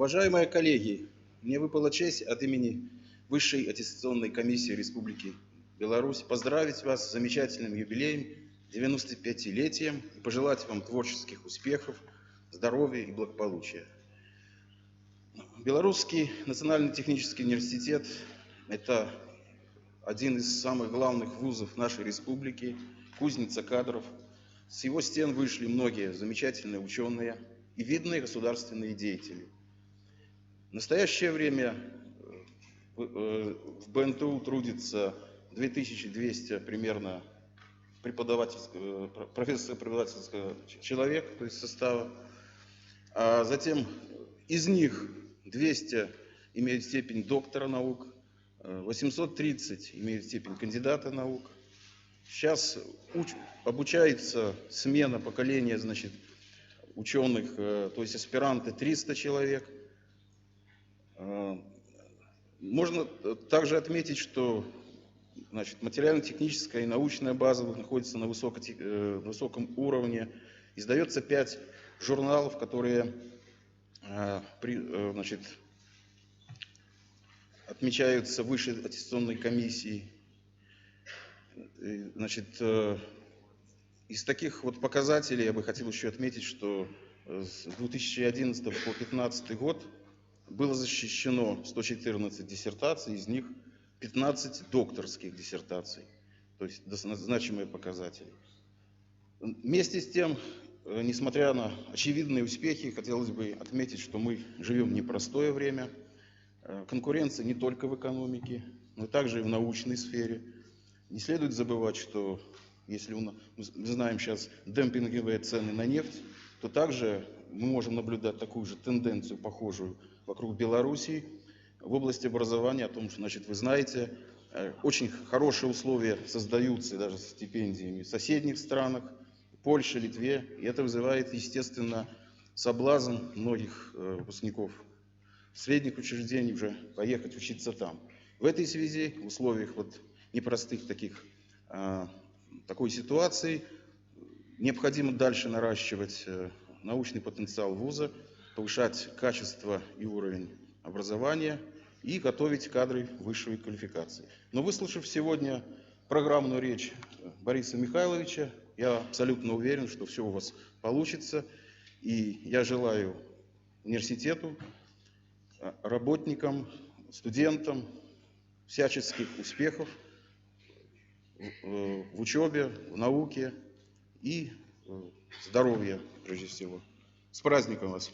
Уважаемые коллеги, мне выпала честь от имени Высшей аттестационной комиссии Республики Беларусь поздравить вас с замечательным юбилеем, 95-летием и пожелать вам творческих успехов, здоровья и благополучия. Белорусский национальный технический университет – это один из самых главных вузов нашей республики, кузница кадров. С его стен вышли многие замечательные ученые и видные государственные деятели. В настоящее время в БНТУ трудится 2200 примерно профессор-преподавательского человек, то есть состава. А затем из них 200 имеют степень доктора наук, 830 имеют степень кандидата наук. Сейчас обучается смена поколения, значит, ученых, то есть аспиранты 300 человек. Можно также отметить, что материально-техническая и научная база находится на высоком уровне. Издается 5 журналов, которые отмечаются Высшей аттестационной комиссией. Из таких вот показателей я бы хотел еще отметить, что с 2011 по 2015 год было защищено 114 диссертаций, из них 15 докторских диссертаций, то есть значимые показатели. Вместе с тем, несмотря на очевидные успехи, хотелось бы отметить, что мы живем в непростое время. Конкуренция не только в экономике, но также и в научной сфере. Не следует забывать, что если мы знаем сейчас демпинговые цены на нефть, то также мы можем наблюдать такую же тенденцию, похожую вокруг Белоруссии. В области образования, о том, что, вы знаете, очень хорошие условия создаются даже с стипендиями в соседних странах, Польше, Литве. И это вызывает, естественно, соблазн многих выпускников средних учреждений уже поехать учиться там. В этой связи, в условиях непростых такой ситуации, необходимо дальше наращивать научный потенциал вуза, повышать качество и уровень образования и готовить кадры высшей квалификации. Но выслушав сегодня программную речь Бориса Михайловича, я абсолютно уверен, что все у вас получится. И я желаю университету, работникам, студентам всяческих успехов в учебе, в науке и здоровья, прежде всего. С праздником вас!